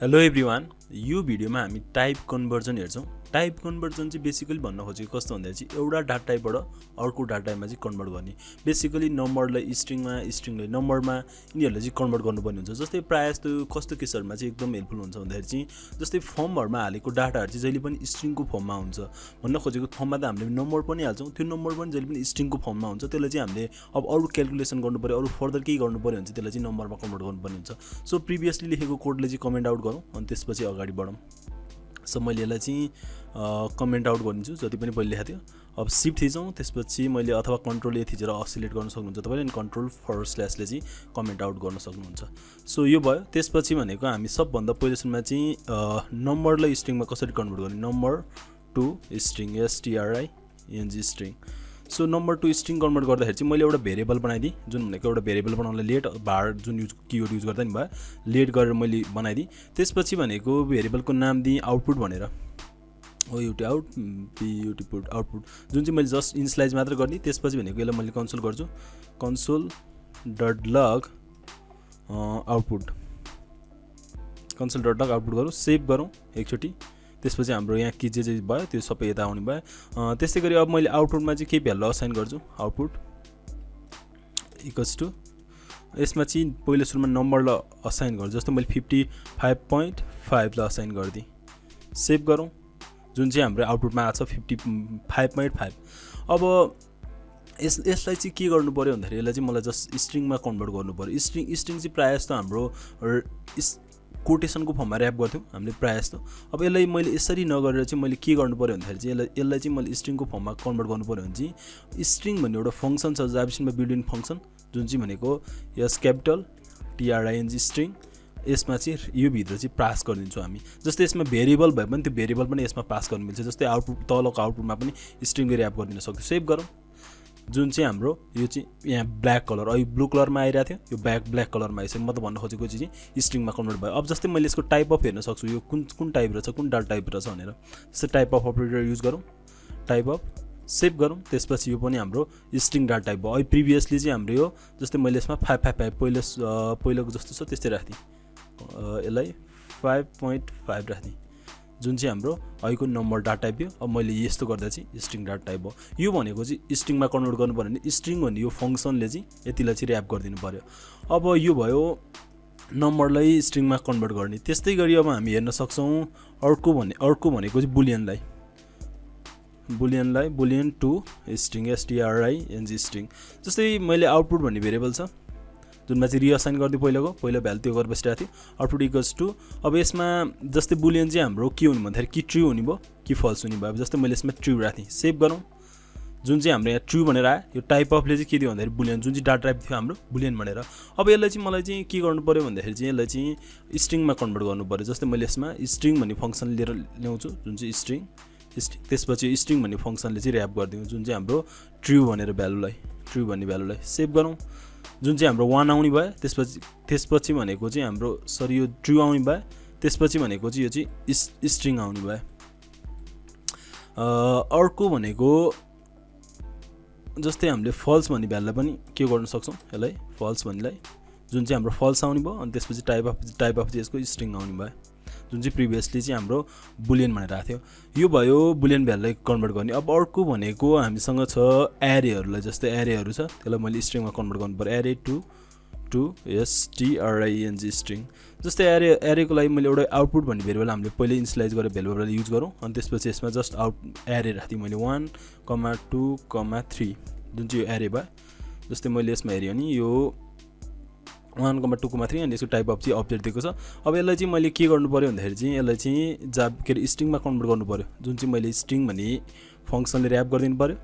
Hello everyone, यो भिडियोमा हामी टाइप कन्भर्जन हेर्छौँ। टाइप कन्भर्जन चाहिँ बेसिकली भन्न खोजेको कस्तो भन्दा चाहिँ एउटा डाटा टाइपबाट अर्को डाटा टाइपमा चाहिँ कन्भर्ट गर्ने। बेसिकली नम्बरलाई स्ट्रिङलाई नम्बरमा यिनीहरूले चाहिँ कन्भर्ट गर्नुपर्ने हुन्छ। जस्तै प्रायः जस्तो कस्तो केसहरूमा चाहिँ एकदम हेल्पफुल हुन्छ भन्दाखेरि चाहिँ जस्तै फर्महरूमा हालेको डाटाहरू चाहिँ जहिले पनि स्ट्रिङको फर्ममा हुन्छ। भन्न खोजेको फर्ममा त हामीले नम्बर पनि हाल्छौँ, त्यो नम्बर पनि जहिले पनि स्ट्रिङको फर्ममा हुन्छ। त्यसलाई चाहिँ हामीले अब अरू क्यालकुलेसन गर्नुपऱ्यो, अरू फर्दर केही गर्नुपऱ्यो भने चाहिँ त्यसलाई चाहिँ नम्बरमा कन्भर्ट गर्नुपर्ने हुन्छ। सो प्रिभियसली लेखेको कोडले चाहिँ कमेन्ट आउट गरौँ अनि त्यसपछि अगाडि बढौँ। सो मैले यसलाई चाहिँ कमेन्ट आउट गरिदिन्छु जति पनि पहिले लेखेको थियो। अब सिफ्ट थिचौँ, त्यसपछि मैले अथवा कन्ट्रोल ए थिचेर सिलेक्ट गर्न सक्नुहुन्छ तपाईँले, अनि कन्ट्रोल/स्ल्यासले चाहिँ कमेन्ट आउट गर्न सक्नुहुन्छ। सो यो भयो। त्यसपछि भनेको हामी सबभन्दा पहिलो सुरुमा चाहिँ नम्बरलाई स्ट्रिङमा कसरी कन्भर्ट गर्ने, number two string STRING string. So number two string convert गर्दाखेरि चाहिँ मैले एउटा भेरिएबल बनाइदिएँ, जुन भनेको एउटा भेरिएबल बनाउनलाई लेट भार जुन किवर्ड युज गर्दा नि भयो, लेट गरेर मैले बनाइदिएँ। त्यसपछि भनेको भेरिएबलको नाम दिएँ आउटपुट भनेर, ओयुटी आउट पियुटी पुट आउटपुट, जुन चाहिँ मैले जस्ट इनिसियलाइज मात्र गर्ने। त्यसपछि भनेको यसलाई मैले कन्सोल गर्छु, console.log आउटपुट, console.log आउटपुट गरौँ, सेभ गरौँ एकचोटि। त्यसपछि हाम्रो यहाँ के जे भयो त्यो सबै यता आउने भयो। त्यस्तै गरी अब मैले आउटपुटमा चाहिँ के भ्यालु असाइन गर्छु, आउटपुट इक्वल्स टु, यसमा चाहिँ पहिलो सुरुमा नम्बरलाई असाइन गर्छु। जस्तो मैले 55.5 लाई असाइन गरिदिएँ, सेभ गरौँ, जुन चाहिँ हाम्रो आउटपुटमा आएको छ 55.5। अब यसलाई चाहिँ के गर्नु पऱ्यो भन्दाखेरि यसलाई चाहिँ मलाई जस्ट स्ट्रिङमा कन्भर्ट गर्नु पऱ्यो। स्ट्रिङ चाहिँ प्रायः जस्तो हाम्रो कोटेसनको फर्ममा ऱ्याप गर्थ्यौँ हामीले प्रायः जस्तो। अब यसलाई मैले यसरी नगरेर चाहिँ मैले के गर्नु पऱ्यो भन्दाखेरि चाहिँ यसलाई चाहिँ मैले स्ट्रिङको फर्ममा कन्भर्ट गर्नु पऱ्यो भने चाहिँ स्ट्रिङ भन्ने एउटा फङ्सन छ जाभास्क्रिप्टमा बिल्ट इन फङ्सन, जुन चाहिँ भनेको यस क्यापिटल TRING स्ट्रिङ, यसमा चाहिँ यो भित्र चाहिँ पास गरिदिन्छौँ हामी। जस्तै यसमा भेरिएबल भए पनि त्यो भेरिएबल पनि यसमा पास गर्नु मिल्छ। जस्तै आउटपुट तलको आउटपुटमा पनि स्ट्रिङको ऱ्याप गरिदिन सक्छ। सेभ गरौँ, जुन चाहिँ हाम्रो यो चाहिँ यहाँ ब्ल्याक कलर, अहिले ब्लू कलरमा आइरहेको थियो, यो ब्ल्याक कलरमा आइसक्यो। मतलब भन्न खोजेको चाहिँ स्ट्रिङमा कन्भर्ट भयो। अब जस्तै मैले यसको टाइप अफ हेर्न सक्छु, यो कुन टाइप रहेछ, कुन डाटा टाइप रहेछ भनेर। जस्तै टाइप अफ अपरेटर युज गरौँ, टाइप अफ, सेभ गरौँ। त्यसपछि यो पनि हाम्रो स्ट्रिङ डाटा टाइप भयो। अहिले प्रिभियसली चाहिँ हाम्रो यो जस्तै मैले यसमा 555 पहिलाको जस्तो छ त्यस्तै राख्थेँ, यसलाई 5.5 राख्थेँ, जुन चाहिँ हाम्रो अहिलेको नम्बर डाटा टाइप हो। अब मैले यस्तो गर्दा चाहिँ स्ट्रिङ डाटा टाइप हो। यो भनेको चाहिँ स्ट्रिङमा कन्भर्ट गर्नु पऱ्यो भने स्ट्रिङ भन्ने यो फङ्सनले चाहिँ यतिलाई चाहिँ ऱ्याप गरिदिनु पऱ्यो। अब यो भयो नम्बरलाई स्ट्रिङमा कन्भर्ट गर्ने। त्यस्तै गरी अब हामी हेर्न सक्छौँ अर्को भनेको चाहिँ Boolean to string STRING string. जस्तै मैले आउटपुट भन्ने भेरिएबल छ जुनमा चाहिँ रिअसाइन गरिदियो, पहिलो भ्यालु त्यो गरेर बसिरहेको थियो, आउटपुट इक्वल्स टु। अब यसमा जस्तै बुलियन चाहिँ हाम्रो के हुने भन्दाखेरि कि ट्रु हुने भयो कि फल्स हुने भयो। जस्तै मैले यसमा ट्रु राख्थेँ, सेभ गरौँ, जुन चाहिँ हाम्रो यहाँ ट्रु भनेर आयो। यो टाइप अफले चाहिँ के दियो भन्दाखेरि बुलियन, जुन चाहिँ डाटा टाइप थियो हाम्रो बुलियन भनेर। अब यसलाई चाहिँ मलाई चाहिँ के गर्नु पऱ्यो भन्दाखेरि चाहिँ यसलाई चाहिँ स्ट्रिङमा कन्भर्ट गर्नु पऱ्यो। जस्तै मैले यसमा स्ट्रिङ भन्ने फङ्सन लिएर ल्याउँछु, जुन चाहिँ स्ट्रिङ, त्यसपछि स्ट्रिङ भन्ने फङ्सनले चाहिँ ऱ्याप गरिदिउँ, जुन चाहिँ हाम्रो ट्रु भन्ने भ्यालुलाई सेभ गरौँ, जुन चाहिँ हाम्रो 1 आउने भयो। त्यसपछि भनेको चाहिँ हाम्रो यो ट्रु आउने भयो। त्यसपछि भनेको चाहिँ यो चाहिँ स्ट्रिङ आउने भयो। अर्को भनेको जस्तै हामीले फल्स भन्ने भ्यालुलाई पनि के गर्न सक्छौँ, यसलाई फल्स भन्नेलाई, जुन चाहिँ हाम्रो फल्स आउने भयो। अनि त्यसपछि टाइप अफ चाहिँ यसको स्ट्रिङ आउने भयो, जुन चाहिँ प्रिभियसली चाहिँ हाम्रो बुलियन भनेर आएको थियो। यो भयो बुलियन भ्यालुलाई कन्भर्ट गर्ने। अब अर्को भनेको हामीसँग छ एरेहरूलाई। जस्तै एरेहरू छ, त्यसलाई मैले स्ट्रिङमा कन्भर्ट गर्नु पर्यो, एरे टु STRING स्ट्रिङ। जस्तै एरेको लागि मैले एउटा आउटपुट भन्ने भेरिएबल हामीले पहिले इनिसियलाइज गरेर भेरिएबल युज गरौँ। अनि त्यसपछि यसमा जस्ट एरे राख्थेँ मैले 1, 2, 3, जुन चाहिँ यो एरे भयो। जस्तै मैले यसमा हेऱ्यो भने यो 1, 2, 3 अनि यसको टाइप अफ चाहिँ अब्जेक्ट दिएको छ। अब यसलाई चाहिँ मैले के गर्नु पऱ्यो भन्दाखेरि चाहिँ यसलाई चाहिँ के अरे स्ट्रिङमा कन्भर्ट गर्नु पऱ्यो, जुन चाहिँ मैले स्ट्रिङ भन्ने फङ्सनले ऱ्याप गरिदिनु पऱ्यो।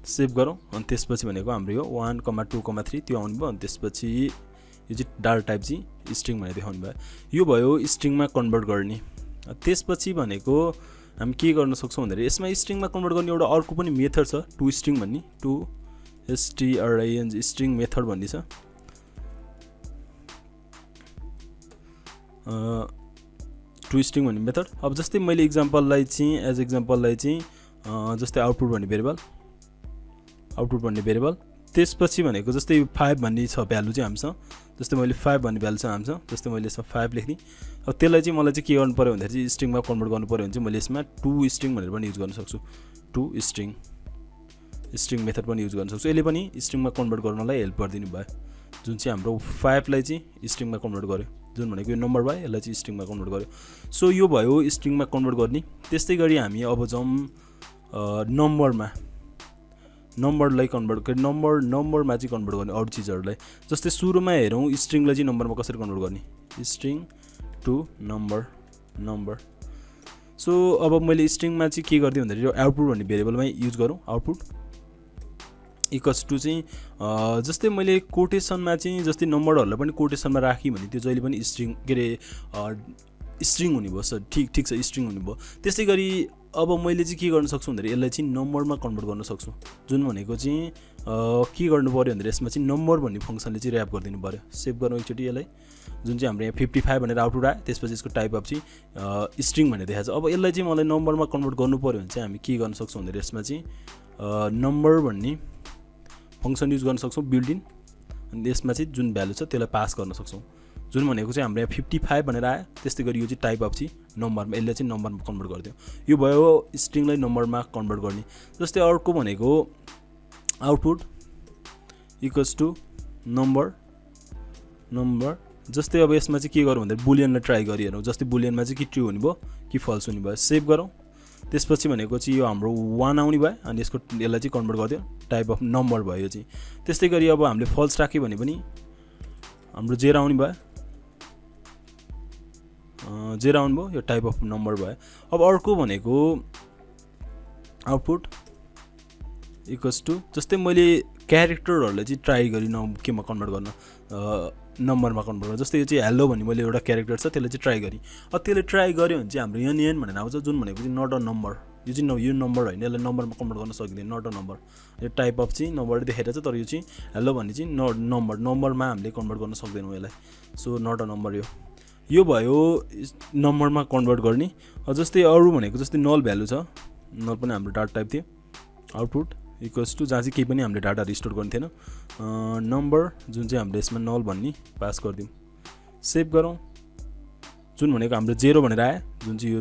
सेभ गरौँ, अनि त्यसपछि भनेको हाम्रो यो 1, 2, 3 त्यो आउनु भयो। अनि त्यसपछि यो चाहिँ डाटा टाइप चाहिँ स्ट्रिङ भनेर देखाउनु भयो। यो भयो स्ट्रिङमा कन्भर्ट गर्ने। त्यसपछि भनेको हामी के गर्न सक्छौँ भन्दाखेरि यसमा स्ट्रिङमा कन्भर्ट गर्ने एउटा अर्को पनि मेथड छ, टु स्ट्रिङ भन्ने, टु STRING स्ट्रिङ मेथड भन्ने छ। टु स्ट्रिङ भन्ने मेथड। अब जस्तै मैले एज एक्जाम्पललाई चाहिँ जस्तै आउटपुट भन्ने भेरिएबल, त्यसपछि भनेको जस्तै 5 भन्ने छ भ्यालु चाहिँ हामीसँग, जस्तै मैले 5 भन्ने भ्यालु छ हामीसँग, जस्तै मैले यसमा 5 लेख्ने। अब त्यसलाई चाहिँ मलाई चाहिँ के गर्नु पर्यो भन्दाखेरि चाहिँ स्ट्रिङमा कन्भर्ट गर्नु पर्यो भने चाहिँ मैले यसमा टु स्ट्रिङ भनेर पनि युज गर्न सक्छु। टु स्ट्रिङ मेथड पनि युज गर्न सक्छु। यसले पनि स्ट्रिङमा कन्भर्ट गर्नलाई हेल्प गरिदिनु भयो, जुन चाहिँ हाम्रो 5 लाई चाहिँ स्ट्रिङमा कन्भर्ट गर्यो, जुन भनेको यो नम्बर भयो, यसलाई चाहिँ स्ट्रिङमा कन्भर्ट गर्यो। सो यो भयो स्ट्रिङमा कन्भर्ट गर्ने। त्यस्तै गरी हामी अब जाउँ नम्बरलाई कन्भर्ट गर्ने, नम्बरमा चाहिँ कन्भर्ट गर्ने अरू चिजहरूलाई। जस्तै सुरुमा हेरौँ स्ट्रिङलाई चाहिँ नम्बरमा कसरी कन्भर्ट गर्ने, स्ट्रिङ टु नम्बर। सो अब मैले स्ट्रिङमा चाहिँ के गरिदिएँ भन्दाखेरि यो आउटपुट भन्ने भेरिएबलमा युज गरौँ। आउटपुट इक्वल्स टु चाहिँ जस्तै मैले कोटेसनमा चाहिँ जस्तै नम्बरहरूलाई पनि कोटेसनमा राखेँ भने त्यो जहिले पनि स्ट्रिङ के अरे स्ट्रिङ हुने भयो। सर ठिक छ, स्ट्रिङ हुने भयो। त्यस्तै गरी अब मैले चाहिँ के गर्न सक्छु भन्दाखेरि यसलाई चाहिँ नम्बरमा कन्भर्ट गर्न सक्छु, जुन भनेको चाहिँ के गर्नु पऱ्यो भन्दाखेरि यसमा चाहिँ नम्बर भन्ने फङ्सनले चाहिँ ऱ्याप गरिदिनु पऱ्यो। सेभ गरौँ एकचोटि यसलाई, जुन चाहिँ हाम्रो यहाँ 55 भनेर आउटपुट आयो। त्यसपछि यसको टाइप अफ चाहिँ स्ट्रिङ भनेर देखाएको छ। अब यसलाई चाहिँ मलाई नम्बरमा कन्भर्ट गर्नु पऱ्यो भने चाहिँ हामी के गर्न सक्छौँ भन्दाखेरि यसमा चाहिँ नम्बर भन्ने फङ्सन युज गर्न सक्छौँ बिल्ड इन, अनि यसमा चाहिँ जुन भ्यालु छ त्यसलाई पास गर्न सक्छौँ, जुन भनेको चाहिँ हाम्रो यहाँ 55 भनेर आयो। त्यस्तै गरी यो चाहिँ टाइप अफ चाहिँ नम्बरमा, यसले चाहिँ नम्बरमा कन्भर्ट गरिदियो। यो भयो स्ट्रिङलाई नम्बरमा कन्भर्ट गर्ने। जस्तै अर्को भनेको आउटपुट इक्वल्स टु नम्बर। जस्तै अब यसमा चाहिँ के गरौँ भन्दाखेरि बुलियनलाई ट्राई गरिहेरौँ। जस्तै बुलियनमा चाहिँ कि ट्रु हुने भयो कि फल्स हुने भयो। सेभ गरौँ। त्यसपछि भनेको चाहिँ यो हाम्रो 1 आउने भयो, अनि यसलाई चाहिँ कन्भर्ट गरिदियो, टाइप अफ नम्बर भयो यो चाहिँ। त्यस्तै गरी अब हामीले फल्स राख्यो भने पनि हाम्रो 0 आउने भयो, 0 आउनु भयो, यो टाइप अफ नम्बर भयो। अब अर्को भनेको आउटपुट इक्वल्स टु जस्तै मैले क्यारेक्टरहरूलाई चाहिँ ट्राई गरेँ केमा कन्भर्ट गर्न, नम्बरमा कन्भर्ट गर्न। जस्तै यो चाहिँ हेलो भन्ने मैले एउटा क्यारेक्टर छ त्यसलाई चाहिँ ट्राई गरेँ। अब त्यसले ट्राई गऱ्यो भने चाहिँ हाम्रो एन भनेर आउँछ, जुन भनेको चाहिँ नट अ नम्बर। यो चाहिँ यो नम्बर होइन, यसलाई नम्बरमा कन्भर्ट गर्न सकिँदैन, नट अ नम्बर। यो टाइप अफ चाहिँ नम्बर देखाइरहेको छ, तर यो चाहिँ हेलो भन्ने चाहिँ नम्बरमा हामीले कन्भर्ट गर्न सक्दैनौँ यसलाई। सो नट अ नम्बर यो भयो नम्बरमा कन्भर्ट गर्ने। जस्तै अरू भनेको जस्तै नल भ्यालु छ, नल पनि हाम्रो डाटा टाइप थियो। आउटपुट इक्वल्स टु जहाँ चाहिँ केही पनि हामीले डाटा रिस्टोर गर्ने थिएन, नम्बर जुन चाहिँ हामीले यसमा नल भन्ने पास गरिदिउँ। सेभ गरौँ। जुन भनेको हाम्रो 0 भनेर आयो, जुन चाहिँ यो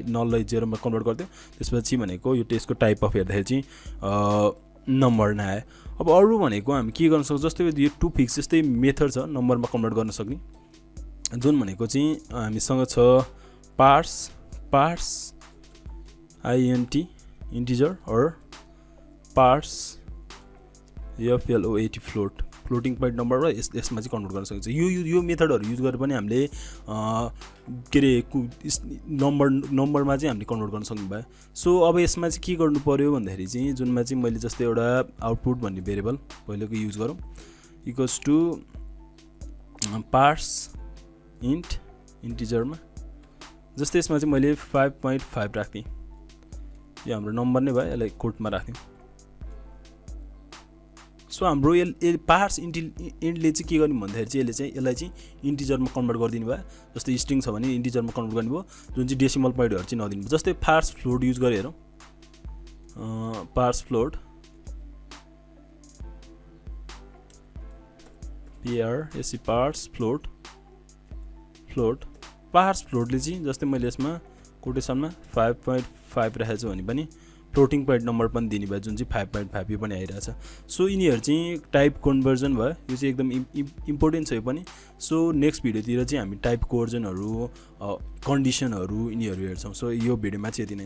नललाई 0मा कन्भर्ट गरिदियो। त्यसपछि भनेको यो टेस्टको टाइप अफ हेर्दाखेरि चाहिँ नम्बर नआयो। अब अरू भनेको हामी के गर्न सक्छौँ, जस्तै यो टु फिक्स जस्तै मेथड छ नम्बरमा कन्भर्ट गर्न सक्ने, जुन भनेको चाहिँ हामीसँग छ parse INT integer or parse FLOAT floating point number र यसमा चाहिँ कन्भर्ट गर्न सकिन्छ। यो मेथडहरू युज गरेर पनि हामीले के अरे नम्बरमा चाहिँ हामीले कन्भर्ट गर्न सक्नु भयो। सो अब यसमा चाहिँ के गर्नु पऱ्यो भन्दाखेरि चाहिँ जुनमा चाहिँ मैले जस्तै एउटा आउटपुट भन्ने भेरिएबल पहिलेको युज गरौँ, इक्वल्स टु पार्स इन्टिजरमा। जस्तै यसमा चाहिँ मैले 5.5 राख्थेँ, यो हाम्रो नम्बर नै भयो, यसलाई कोटमा राख्थ्यौँ। सो हाम्रो पार्स इन्टले चाहिँ के गर्ने भन्दाखेरि चाहिँ यसलाई चाहिँ इन्टिजरमा कन्भर्ट गरिदिनु भयो। जस्तै स्ट्रिङ छ भने इन्टिजरमा कन्भर्ट गर्नुभयो, जुन चाहिँ डेसिमल पोइन्टहरू चाहिँ नदिनु भयो। जस्तै पार्स फ्लोट युज गरेर हेरौँ, पार्स फ्लोट पार्स फ्लोटले चाहिँ जस्तै मैले यसमा कोटेसनमा 5.5 राखेको छु भने पनि फ्लोटिङ पोइन्ट नम्बर पनि दिने भयो, जुन चाहिँ 5.5 यो पनि आइरहेछ। सो यिनीहरू चाहिँ टाइप कन्भर्जन भयो, यो चाहिँ एकदम इम्पोर्टेन्ट छ यो पनि। सो नेक्स्ट भिडियोतिर चाहिँ हामी टाइप कन्भर्जनहरू, कन्डिसनहरू यिनीहरू हेर्छौँ। सो यो भिडियोमा चाहिँ यति नै।